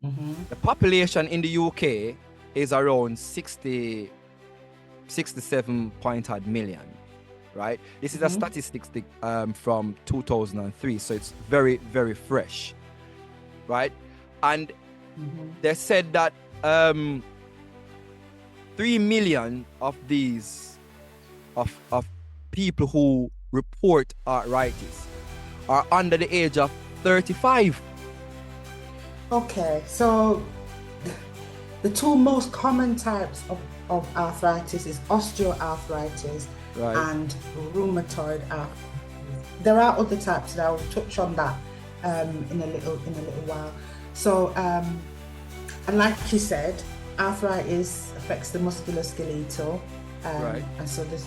The population in the UK is around 67 point odd million, right? This is a statistics from 2003, so it's very, very fresh, right? And they said that 3 million of these of people who report arthritis are under the age of 35. Okay, so the two most common types of arthritis is osteoarthritis and rheumatoid arthritis. There are other types that I'll touch on that in a little while. So, and like you said, arthritis affects the musculoskeletal, and so this,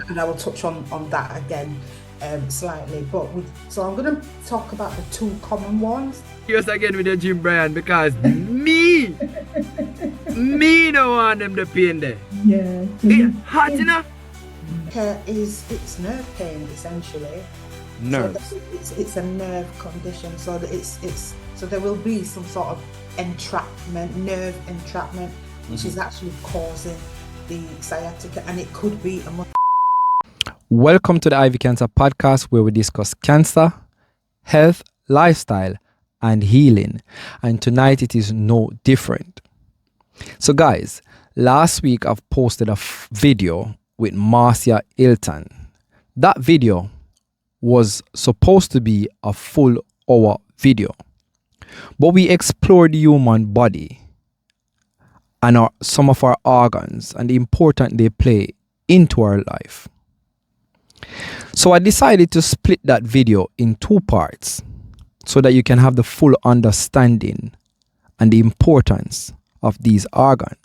and I will touch on that again slightly. So I'm going to talk about the two common ones. Yes, again with the gym, Brian, because me don't want them to pain there. Yeah. It's hot enough. It's nerve pain essentially. Nerves. So it's a nerve condition. So that it's so there will be some sort of nerve entrapment, which is actually causing the sciatica, and it could be a. Welcome to the Ivy Cancer Podcast, where we discuss cancer, health, lifestyle, and healing. And tonight it is no different. So guys, last week I've posted a video with Marcia Hylton. That video was supposed to be a full hour video, but we explored the human body and some of our organs and the importance they play into our life. So I decided to split that video in two parts so that you can have the full understanding and the importance of these organs.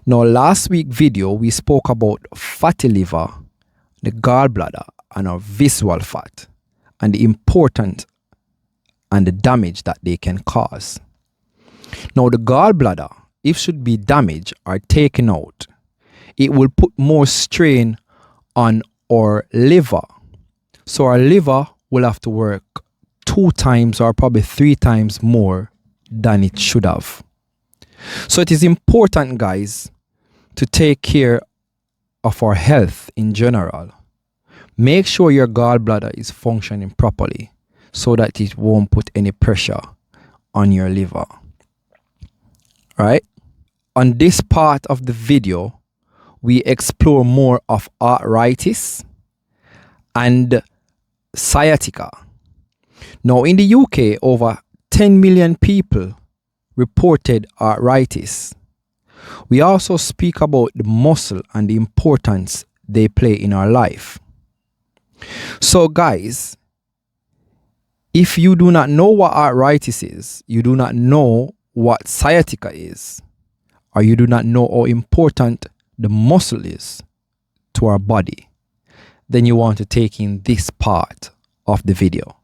Now, last week's video, we spoke about fatty liver, the gallbladder, and our visceral fat, and the importance and the damage that they can cause. Now, the gallbladder, if should be damaged or taken out, it will put more strain on our liver. So our liver will have to work 2 times or probably 3 times more than it should have. So it is important, guys, to take care of our health in general. Make sure your gallbladder is functioning properly so that it won't put any pressure on your liver. Right? On this part of the video, we explore more of arthritis and sciatica. Now, in the UK, over 10 million people reported arthritis. We also speak about the muscle and the importance they play in our life. So, guys, if you do not know what arthritis is, you do not know what sciatica is, or you do not know how important the muscle is to our body, then you want to take in this part of the video.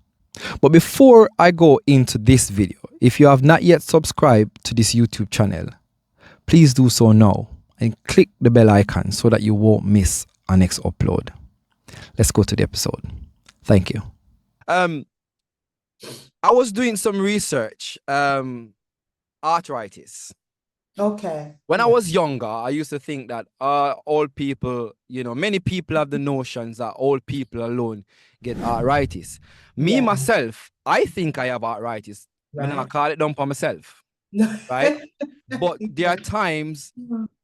But before I go into this video, if you have not yet subscribed to this YouTube channel, please do so now and click the bell icon so that you won't miss our next upload. Let's go to the episode. Thank you. I was doing some research, arthritis. Okay. When I was younger, I used to think that old people, many people have the notions that old people alone get arthritis. Me, myself, I think I have arthritis. Right. I call it down for myself. Right? But there are times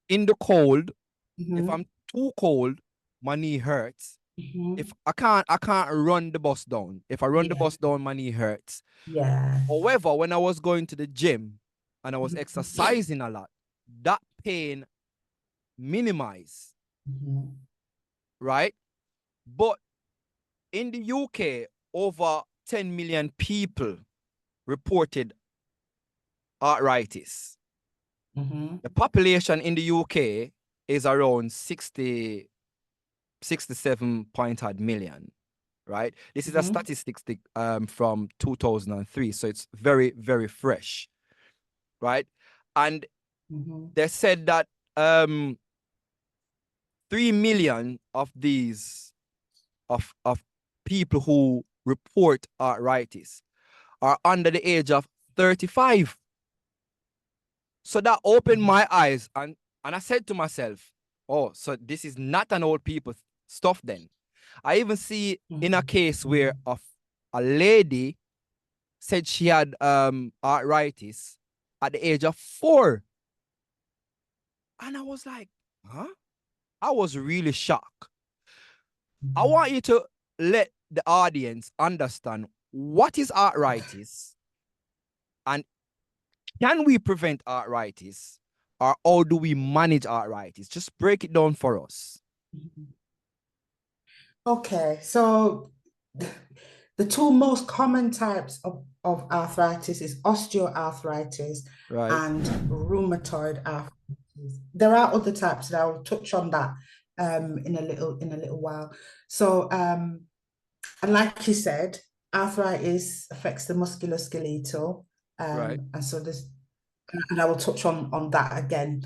in the cold, if I'm too cold, my knee hurts. If I can't run the bus down. If I run the bus down, my knee hurts. Yeah. However, when I was going to the gym and I was exercising a lot, that pain minimized. Right? But in the UK, over 10 million people reported arthritis. The population in the UK is around 67 point odd million, right? This is a statistics from 2003, so it's very, very fresh, right? And they said that 3 million of these of people who report arthritis are under the age of 35. So that opened my eyes, and I said to myself, oh, so this is not an old people stuff then. I even see in a case where a lady said she had arthritis at the age of 4. And I was like, huh? I was really shocked. I want you to let the audience understand what is arthritis and can we prevent arthritis, or how do we manage arthritis? Just break it down for us. Okay, so the two most common types of arthritis is osteoarthritis and rheumatoid arthritis. There are other types that I'll touch on that in a little while. So and like you said, arthritis affects the musculoskeletal, and so there's, and I will touch on that again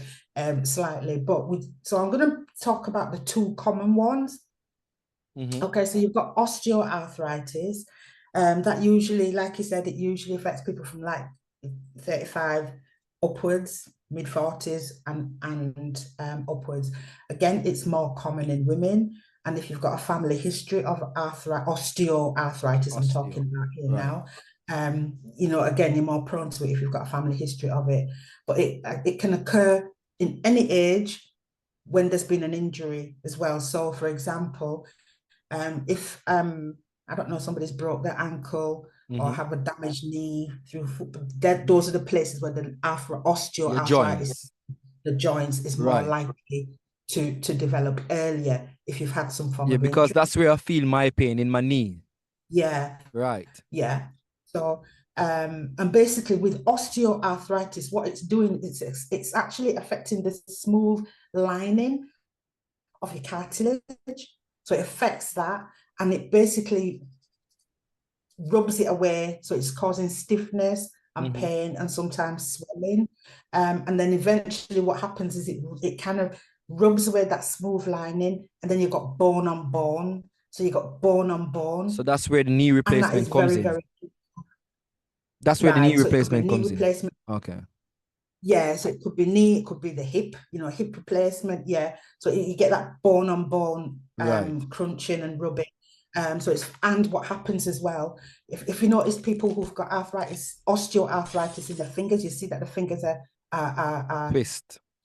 slightly. But so I'm going to talk about the two common ones. Okay, so you've got osteoarthritis. That usually, like you said, it usually affects people from like 35 upwards, mid-40s and upwards. Again, it's more common in women. And if you've got a family history of osteoarthritis, I'm talking about here now, you know, again, you're more prone to it if you've got a family history of it. But it can occur in any age when there's been an injury as well. So, for example, if I don't know, somebody's broke their ankle or have a damaged knee through football, those are the places where the osteoarthritis, the joints, is more likely to develop earlier if you've had some form of injury. Because that's where I feel my pain in my knee. Yeah. Right. Yeah. So and basically with osteoarthritis, what it's doing is it's actually affecting the smooth lining of your cartilage. So it affects that, and it basically rubs it away. So it's causing stiffness and pain and sometimes swelling. And then eventually what happens is it kind of rubs away that smooth lining, and then you've got bone on bone. So you've got bone on bone. So that's where the knee replacement comes in. That's where the knee replacement comes in. Okay. Yeah, so it could be knee, it could be the hip, you know, hip replacement. Yeah, so you get that bone on bone crunching and rubbing. So it's, and what happens as well, if you notice people who've got arthritis, osteoarthritis in their fingers, you see that the fingers are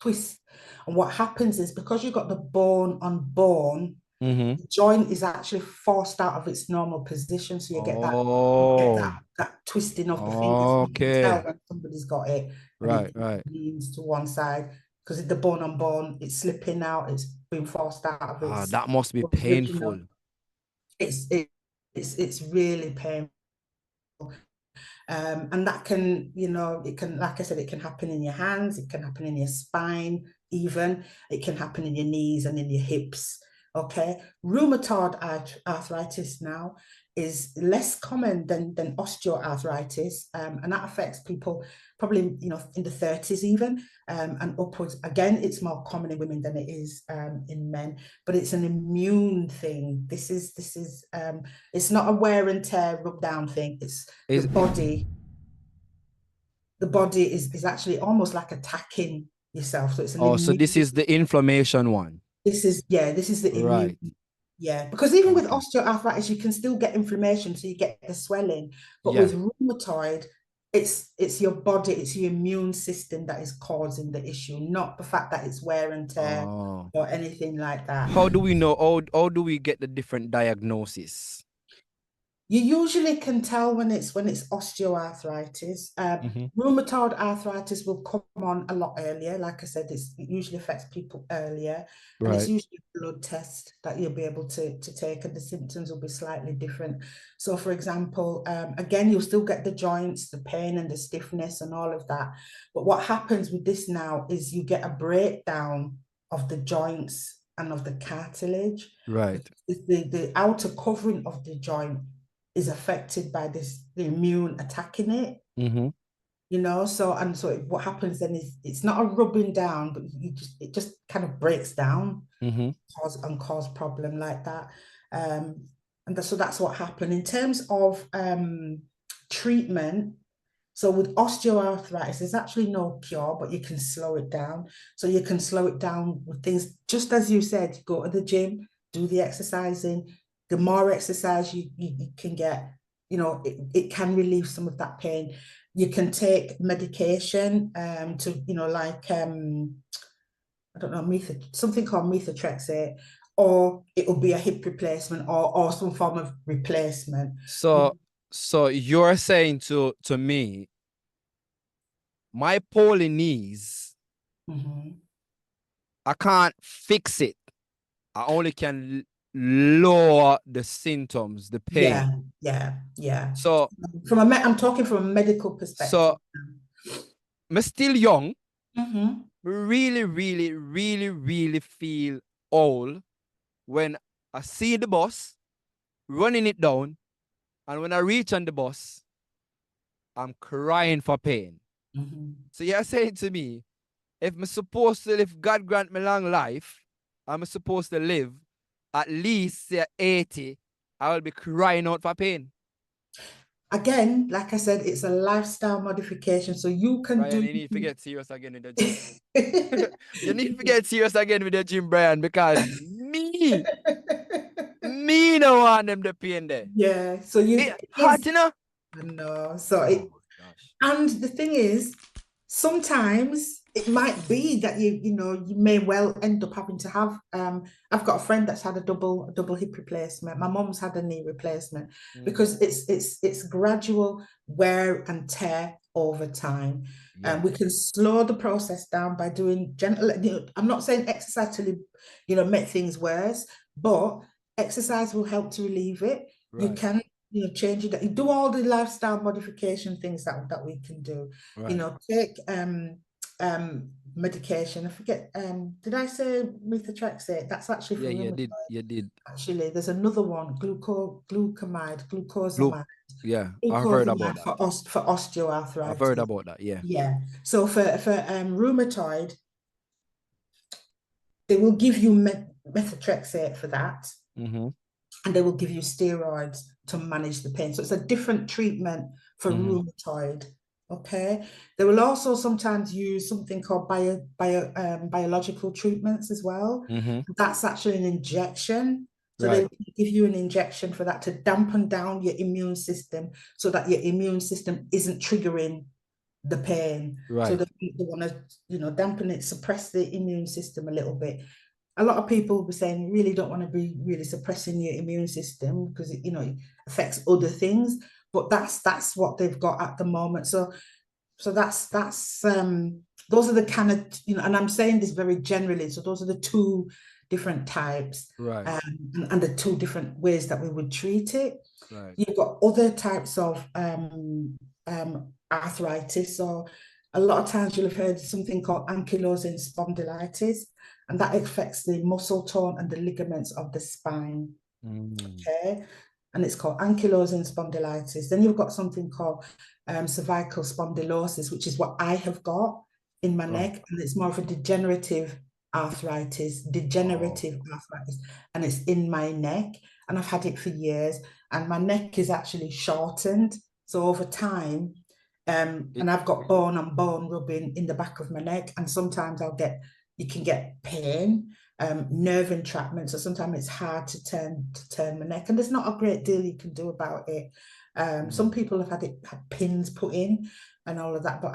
twist. And what happens is, because you've got the bone on bone, the joint is actually forced out of its normal position. So you get that twisting of the fingers. You can tell when somebody's got it. It leans to one side because the bone on bone, it's slipping out, it's being forced out of its. That must be painful. It's really painful. And that can, you know, it can, like I said, it can happen in your hands, it can happen in your spine, even it can happen in your knees and in your hips. Okay, rheumatoid arthritis now is less common than osteoarthritis, and that affects people probably, you know, in the 30s even, and upwards. Again, it's more common in women than it is in men, but it's an immune thing. This is it's not a wear and tear rub down thing. It's the body. The body is actually almost like attacking yourself. So it's an so this is the inflammation one. This is the immune. Yeah, because even with osteoarthritis, you can still get inflammation, so you get the swelling. But with rheumatoid, it's your body, it's your immune system that is causing the issue, not the fact that it's wear and tear or anything like that. How do we know? How do we get the different diagnosis? You usually can tell when it's osteoarthritis. Rheumatoid arthritis will come on a lot earlier. Like I said, it usually affects people earlier. And it's usually a blood test that you'll be able to take, and the symptoms will be slightly different. So for example, again, you'll still get the joints, the pain and the stiffness and all of that. But what happens with this now is you get a breakdown of the joints and of the cartilage. Right. The outer covering of the joint is affected by the immune attacking it. You know, so what happens then is it's not a rubbing down, but it just kind of breaks down, cause problem like that. So that's what happened. In terms of treatment, So with osteoarthritis, there's actually no cure, but you can slow it down. So you can slow it down with things, just as you said, go to the gym, do the exercising. The more exercise you can get, it can relieve some of that pain. You can take medication to, like I don't know, something called methotrexate, or it will be a hip replacement or some form of replacement. So you're saying to me, my poly knees, I can't fix it. I only can lower the symptoms, the pain. Yeah. So I'm talking from a medical perspective. So I'm still young. Mm-hmm. Really feel old when I see the bus running it down, and when I reach on the bus, I'm crying for pain. Mm-hmm. So you're saying to me, if God grant me long life, I'm supposed to live at least say 80, I will be crying out for pain. Again, like I said, it's a lifestyle modification. So you can Brian, you need to get serious again with the gym. You need to get serious again with the gym, Brian, because me no want them the pain there. Yeah. So It hard, you know? No. So it, gosh. and the thing is, sometimes it might be that you may well end up having to have I've got a friend that's had a double hip replacement. My mom's had a knee replacement because it's gradual wear and tear over time. And we can slow the process down by doing gentle, I'm not saying exercise to make things worse, but exercise will help to relieve it. You can change it. You do all the lifestyle modification things that we can do. Take medication. I forget. Did I say methotrexate? That's actually for rheumatoid. You did. Actually, there's another one, glucosamide. I've heard about that. For osteoarthritis. I've heard about that. Yeah. So for rheumatoid, they will give you methotrexate for that. And they will give you steroids to manage the pain. So it's a different treatment for rheumatoid. Okay. They will also sometimes use something called biological treatments as well. That's actually an injection. So they give you an injection for that to dampen down your immune system so that your immune system isn't triggering the pain. So they want to, dampen it, suppress the immune system a little bit. A lot of people will be saying you really don't want to be really suppressing your immune system because it affects other things, but that's what they've got at the moment. So that's those are the kind of, and I'm saying this very generally. So those are the two different types, and the two different ways that we would treat it. You've got other types of arthritis. So a lot of times you'll have heard something called ankylosing spondylitis, and that affects the muscle tone and the ligaments of the spine. Okay. And it's called ankylosing spondylitis. Then you've got something called cervical spondylosis, which is what I have got in my neck. And it's more of a degenerative arthritis, and it's in my neck. And I've had it for years. And my neck is actually shortened. So over time, and I've got bone on bone rubbing in the back of my neck. And sometimes you can get pain, nerve entrapment. So sometimes it's hard to turn my neck, and there's not a great deal you can do about it. Some people have had pins put in and all of that, but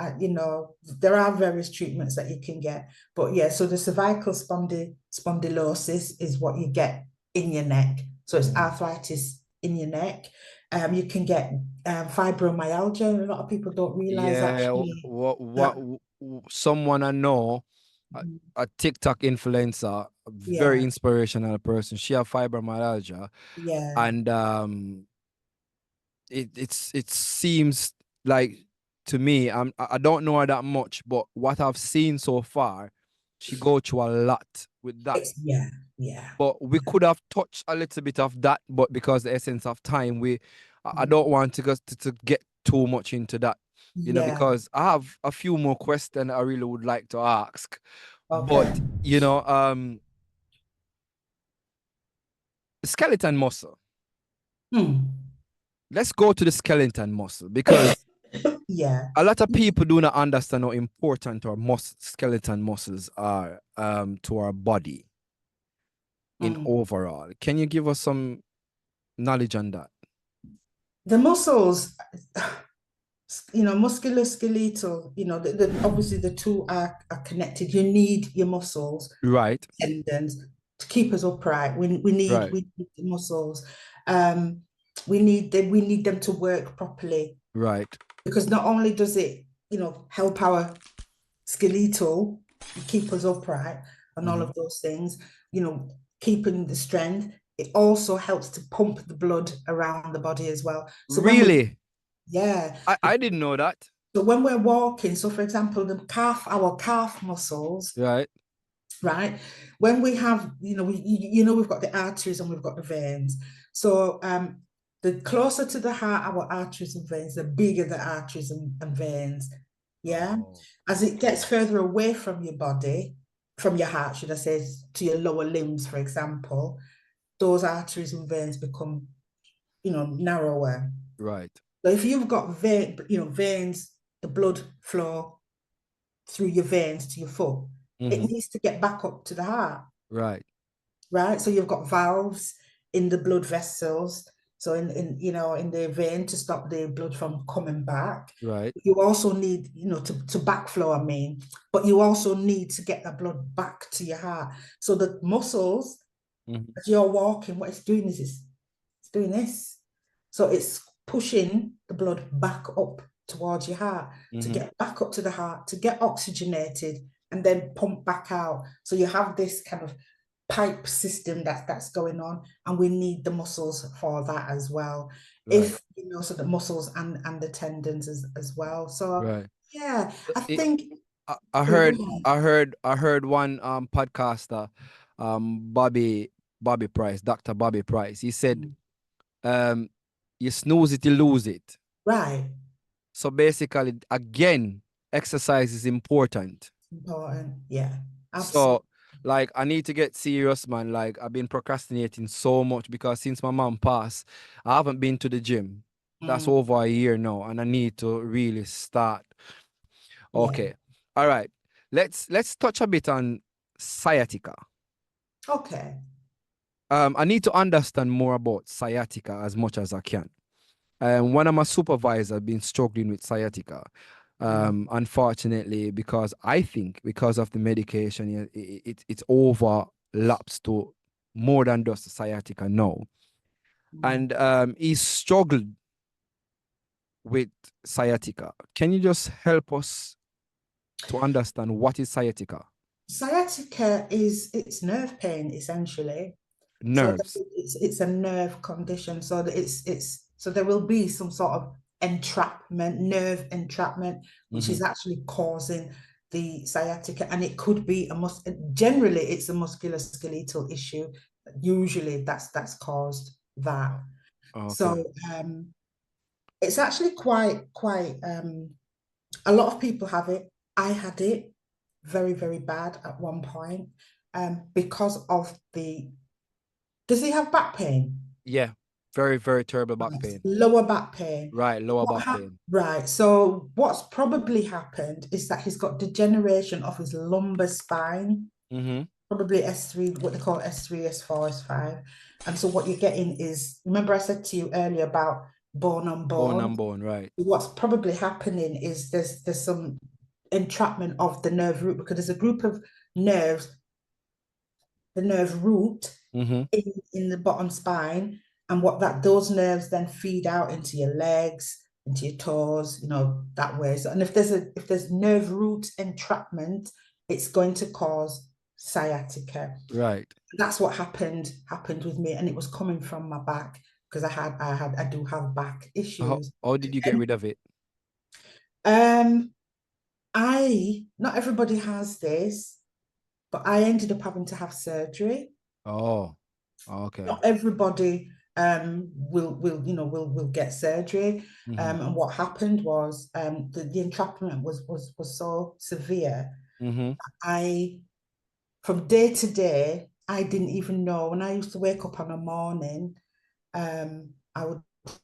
there are various treatments that you can get. But yeah, so the cervical spondylosis is what you get in your neck. So it's arthritis in your neck. You can get fibromyalgia. A lot of people don't realize actually. Someone I know, a TikTok influencer, a very inspirational person. She have fibromyalgia, and it seems like, to me, I don't know her that much, but what I've seen so far, she go through a lot with that. But we could have touched a little bit of that, but because the essence of time, I don't want to get too much into that, because I have a few more questions I really would like to ask. But skeleton muscle. Let's go to the skeleton muscle, because Yeah. A lot of people do not understand how important our skeleton muscles are to our body in overall. Can you give us some knowledge on that? The muscles, musculoskeletal, obviously the two are connected. You need your muscles, right, tendons to keep us upright. We need right. we need the muscles. We need them to work properly. Right. Because not only does it, help our skeletal, keep us upright and all of those things, keeping the strength, it also helps to pump the blood around the body as well. So really? Yeah. I didn't know that. So when we're walking, so for example, our calf muscles, right? When we have, we've got the arteries and we've got the veins. So the closer to the heart our arteries and veins, the bigger the arteries and veins. Yeah. Oh. As it gets further away from your body, from your heart, should I say, to your lower limbs, for example, those arteries and veins become, narrower. Right. So if you've got veins, the blood flow through your veins to your foot, it needs to get back up to the heart. Right. Right. So you've got valves in the blood vessels. So in the vein to stop the blood from coming back. Right. You also need, to backflow, but you also need to get the blood back to your heart. So the muscles, as you're walking, what it's doing is it's doing this. So it's pushing the blood back up towards your heart to get back up to the heart, to get oxygenated and then pump back out. So you have this kind of pipe system that's going on, and we need the muscles for that as well. Right. If so the muscles and the tendons as well. So right. Yeah, I think I heard one podcaster, Bobby Price, Dr. Bobby Price. He said, you snooze it, you lose it. Right. So basically, again, exercise is important. Important, yeah. Absolutely. So like, I need to get serious, man. Like, I've been procrastinating so much because since my mom passed, I haven't been to the gym. That's over a year now, and I need to really start. Okay. Yeah. All right. Let's touch a bit on sciatica. Okay. I need to understand more about sciatica as much as I can. One of my supervisors has been struggling with sciatica. Unfortunately, because of the medication, it's overlaps to more than just sciatica now. And he struggled with sciatica. Can you just help us to understand what is sciatica? Sciatica it's nerve pain, essentially. Nerves. So it's a nerve condition. So so there will be some sort of nerve entrapment, which is actually causing the sciatica, and it could be generally it's a musculoskeletal issue. Usually that's caused that. Okay. So it's actually quite a lot of people have it. I had it very, very bad at one point because of does he have back pain? Yeah. Very, very terrible back pain. Lower back pain. Right, lower back pain. Right. So what's probably happened is that he's got degeneration of his lumbar spine. Probably S3, what they call S3, S4, S5. And so what you're getting is, remember I said to you earlier about bone on bone? Bone on bone, right. What's probably happening is there's some entrapment of the nerve root, because there's a group of nerves, the nerve root in the bottom spine, and those nerves then feed out into your legs, into your toes, that way. So, and if there's nerve root entrapment, it's going to cause sciatica. Right. That's what happened with me, and it was coming from my back, because I do have back issues. How did you get rid of it? Not everybody has this, but I ended up having to have surgery. Oh, okay. Not everybody will get surgery. And what happened was the entrapment was so severe. From day to day, I didn't even know. When I used to wake up on a morning, I would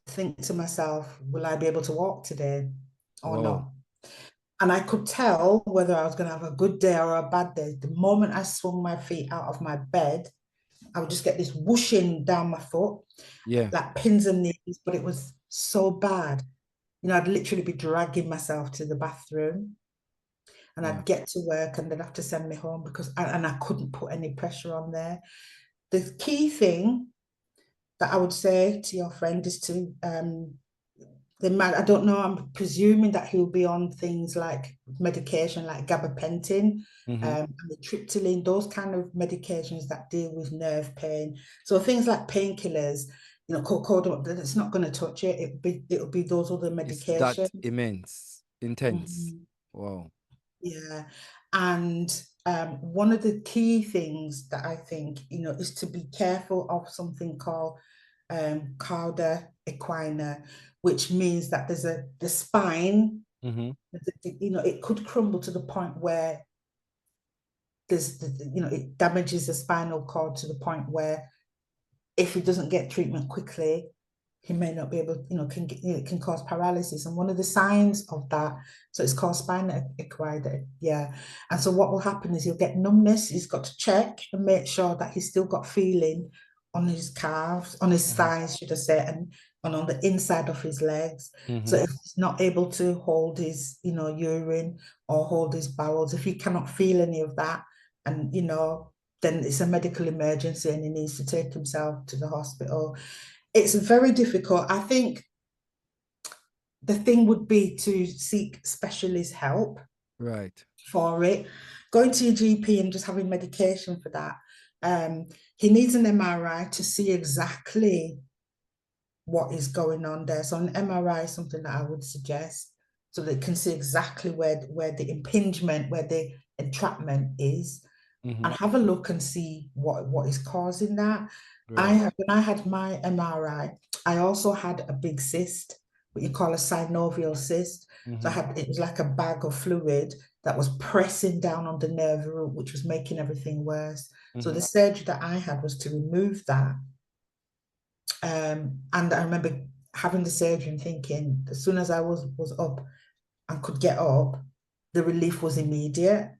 think to myself, will I be able to walk today? or not. And I could tell whether I was going to have a good day or a bad day. The moment I swung my feet out of my bed, I would just get this whooshing down my foot, like pins and needles, but it was so bad. You know, I'd literally be dragging myself to the bathroom, and I'd get to work and they'd have to send me home because I couldn't put any pressure on there. The key thing that I would say to your friend is to I don't know, I'm presuming that he'll be on things like medication like gabapentin, amitriptyline, those kind of medications that deal with nerve pain. So things like painkillers, you know, cocaine, it's not going to touch it. It'll be those other medications. It's that intense. Wow. Yeah. And one of the key things that I think, you know, is to be careful of something called cauda equina, which means that the spine, you know, it could crumble to the point where you know, it damages the spinal cord to the point where if he doesn't get treatment quickly, he may not be able, you know, it can cause paralysis. And one of the signs of that, so it's called spinal equina, And so what will happen is he'll get numbness. He's got to check and make sure that he's still got feeling on his calves, on his thighs, should I say, and on the inside of his legs. So if he's not able to hold his, you know, urine or hold his bowels, if he cannot feel any of that, and, you know, then it's a medical emergency and he needs to take himself to the hospital. It's very difficult. I think the thing would be to seek specialist help for it. Going to your GP and just having medication for that. He needs an MRI to see exactly what is going on there. So an MRI is something that I would suggest so they can see exactly where the impingement, where the entrapment is, and have a look and see what is causing that. When I had my MRI, I also had a big cyst, what you call a synovial cyst. So it was like a bag of fluid that was pressing down on the nerve root, which was making everything worse. So the surgery that I had was to remove that. And I remember having the surgery and thinking, as soon as I was up and could get up, the relief was immediate.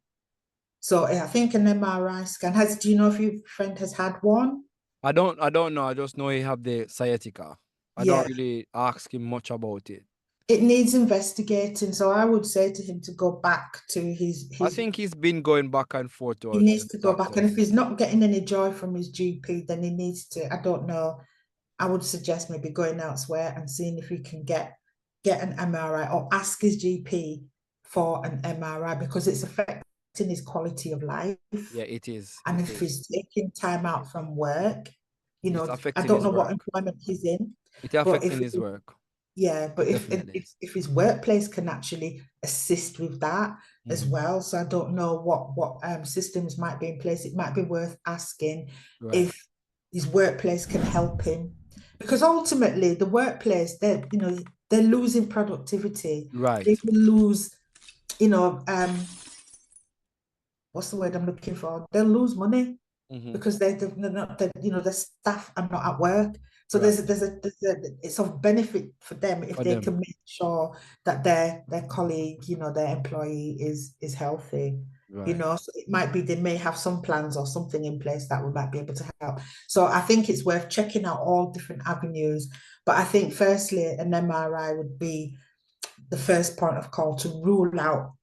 So I think an MRI scan do you know if your friend has had one? I don't know. I just know he have the sciatica. I don't really ask him much about it. It needs investigating. So I would say to him to go back to his I think he's been going back and forth. He needs to go back. And if he's not getting any joy from his GP, then he needs to, I don't know, I would suggest maybe going elsewhere and seeing if he can get an MRI or ask his GP for an MRI because it's affecting his quality of life. Yeah, it is. And if he's taking time out from work, you know, I don't know what employment he's in. It's affecting his work. Yeah, but if his workplace can actually assist with that as well. So I don't know what systems might be in place. It might be worth asking if his workplace can help him. Because ultimately the workplace, they're losing productivity. They will lose, you know, what's the word I'm looking for? They'll lose money because they're not, you know, the staff are not at work. So it's of benefit for them if they can make sure that their colleague, you know, their employee is healthy. You know, so it might be they may have some plans or something in place that we might be able to help. So I think it's worth checking out all different avenues. But I think firstly, an MRI would be the first point of call to rule out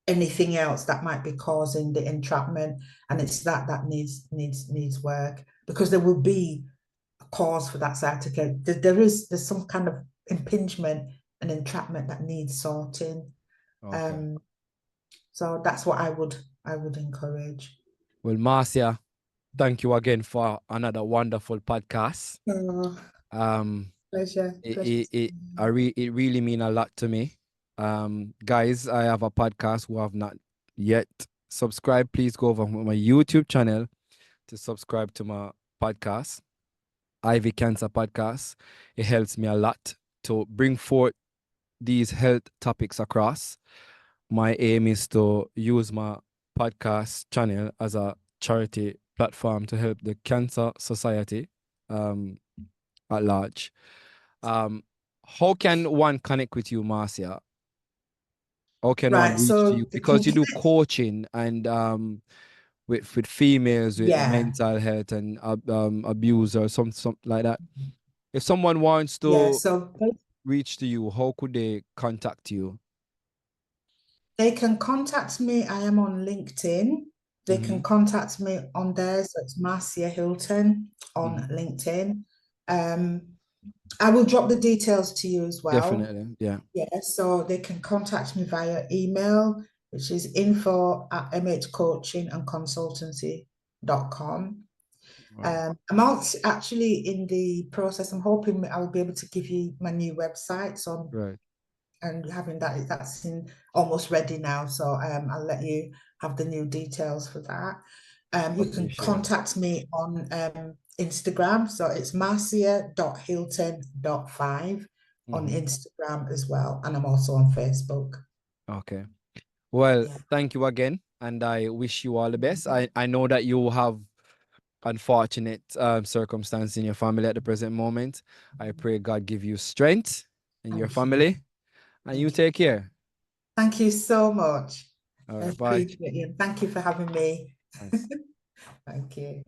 anything else that might be causing the entrapment, and it's that needs work because there will be a cause for that sciatica. There's some kind of impingement and entrapment that needs sorting. So that's what I would encourage. Well, Marcia, thank you again for another wonderful podcast. Pleasure. It really means a lot to me. Guys, I have a podcast who have not yet subscribed. Please go over my YouTube channel to subscribe to my podcast, IV Cancer Podcast. It helps me a lot to bring forth these health topics across. My aim is to use my podcast channel as a charity platform to help the cancer society at large. How can one connect with you, Marcia? How can one Right. reach to So you? they Because can you do connect. coaching and with females with Yeah. mental health and abuse or something like that. If someone wants Yeah. to So reach to you, how could they contact you? they can contact me. I am on LinkedIn. They can contact me on there. So it's Marcia Hylton on LinkedIn. I will drop the details to you as well. Definitely, yeah. Yeah, so they can contact me via email, which is info@mhcoachingandconsultancy.com. Right. I'm actually in the process. I'm hoping I will be able to give you my new website. So Right. and having that's in almost ready now. So I'll let you have the new details for that. You can Appreciate it. contact me on Instagram. So it's marcia.hilton.5 on Instagram as well. And I'm also on Facebook. Okay. Well, Yeah. thank you again, and I wish you all the best. I know that you have unfortunate circumstance in your family at the present moment. I pray God give you strength in your Thank you. family, and you take care. Thank you so much. All I right, bye. appreciate you. Thank you for having me. Thanks. Thank you.